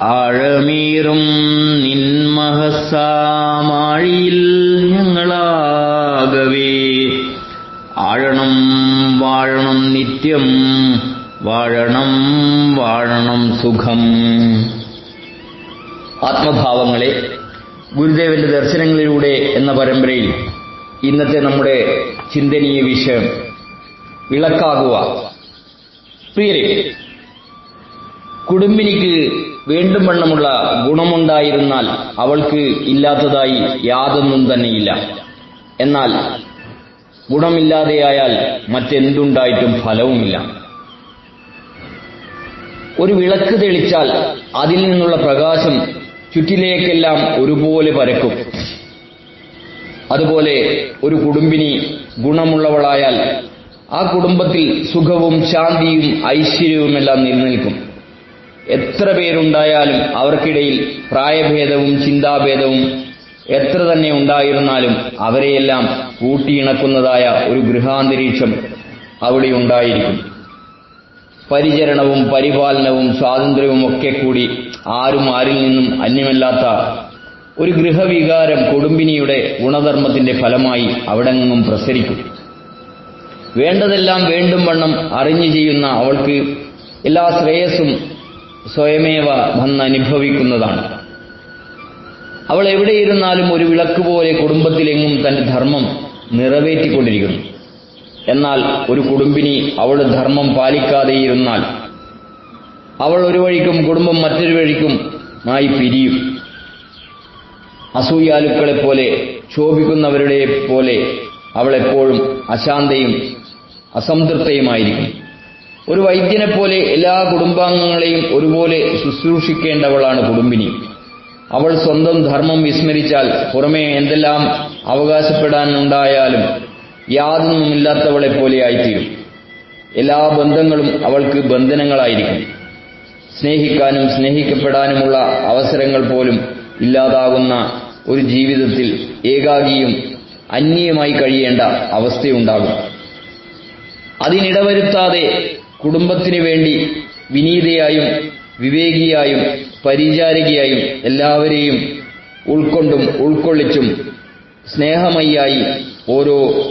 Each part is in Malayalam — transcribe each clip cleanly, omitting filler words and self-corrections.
ആഴമേറും നിൻമഹസാമാഴിയിൽ ഞങ്ങളാകവേ ആഴണം വാഴണം നിത്യം, വാഴണം വാഴണം സുഖം. ആത്മഭാവങ്ങളെ, ഗുരുദേവന്റെ ദർശനങ്ങളിലൂടെ എന്ന പരമ്പരയിൽ ഇന്നത്തെ നമ്മുടെ ചിന്തനീയ വിഷയം വിളക്കാകുക. പ്രിയരെ, കുടുംബിനിക്ക് വേണ്ടും വണ്ണമുള്ള ഗുണമുണ്ടായിരുന്നാൽ അവൾക്ക് ഇല്ലാത്തതായി യാതൊന്നും തന്നെയില്ല. എന്നാൽ ഗുണമില്ലാതെയായാൽ മറ്റെന്തുണ്ടായിട്ടും ഫലവുമില്ല. ഒരു വിളക്ക് തെളിച്ചാൽ അതിൽ നിന്നുള്ള പ്രകാശം ചുറ്റിലേക്കെല്ലാം ഒരുപോലെ പരക്കും. അതുപോലെ ഒരു കുടുംബിനി ഗുണമുള്ളവളായാൽ ആ കുടുംബത്തിൽ സുഖവും ശാന്തിയും ഐശ്വര്യവുമെല്ലാം നിലനിൽക്കും. എത്ര പേരുണ്ടായാലും അവർക്കിടയിൽ പ്രായഭേദവും ചിന്താഭേദവും എത്ര തന്നെ ഉണ്ടായിരുന്നാലും അവരെയെല്ലാം കൂട്ടിയിണക്കുന്നതായ ഒരു ഗൃഹാന്തരീക്ഷം അവിടെ ഉണ്ടായിരിക്കും. പരിചരണവും പരിപാലനവും സ്വാതന്ത്ര്യവും ഒക്കെ കൂടി ആരും ആരിൽ നിന്നും അന്യമല്ലാത്ത ഒരു ഗൃഹവികാരം കുടുംബിനിയുടെ ഗുണധർമ്മത്തിന്റെ ഫലമായി അവിടെങ്ങും പ്രസരിക്കും. വേണ്ടതെല്ലാം വേണ്ടും വണ്ണം അറിഞ്ഞു ചെയ്യുന്ന അവൾക്ക് എല്ലാ ശ്രേയസ്സും സ്വയമേവ വന്നനുഭവിക്കുന്നതാണ്. അവൾ എവിടെയിരുന്നാലും ഒരു വിളക്ക് പോലെ കുടുംബത്തിലെങ്ങും തന്റെ ധർമ്മം നിറവേറ്റിക്കൊണ്ടിരിക്കുന്നു. എന്നാൽ ഒരു കുടുംബിനി അവളുടെ ധർമ്മം പാലിക്കാതെയിരുന്നാൽ അവൾ ഒരു വഴിക്കും കുടുംബം മറ്റൊരു വഴിക്കും ആയി പിരിയും. അസൂയാലുക്കളെപ്പോലെ ക്ഷോഭിക്കുന്നവരുടെ പോലെ അവളെപ്പോഴും അശാന്തയും അസംതൃപ്തയുമായിരിക്കും. ഒരു വൈദ്യനെപ്പോലെ എല്ലാ കുടുംബാംഗങ്ങളെയും ഒരുപോലെ ശുശ്രൂഷിക്കേണ്ടവളാണ് കുടുംബിനി. അവൾ സ്വന്തം ധർമ്മം വിസ്മരിച്ചാൽ പുറമേ എന്തെല്ലാം അവകാശപ്പെടാനുണ്ടായാലും യാതൊന്നുമില്ലാത്തവളെപ്പോലെയായിത്തീരും. എല്ലാ ബന്ധങ്ങളും അവൾക്ക് ബന്ധനങ്ങളായിരിക്കും. സ്നേഹിക്കാനും സ്നേഹിക്കപ്പെടാനുമുള്ള അവസരങ്ങൾ പോലും ഇല്ലാതാകുന്ന ഒരു ജീവിതത്തിൽ ഏകാകിയും അന്യമായി കഴിയേണ്ട അവസ്ഥയുണ്ടാകും. അതിനിടവരുത്താതെ കുടുംബത്തിനു വേണ്ടി വിനീതയായും വിവേകിയായും പരിചാരികയായും എല്ലാവരെയും ഉൾക്കൊണ്ടും ഉൾക്കൊള്ളിച്ചും സ്നേഹമയ്യായി ഓരോ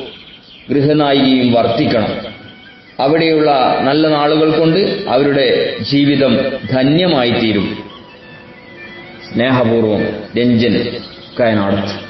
ഗൃഹനായികയും വർത്തിക്കണം. അവിടെയുള്ള നല്ല നാളുകൾ കൊണ്ട് അവരുടെ ജീവിതം ധന്യമായിത്തീരും. സ്നേഹപൂർവം, രഞ്ജൻ, കയനാടത്ത്.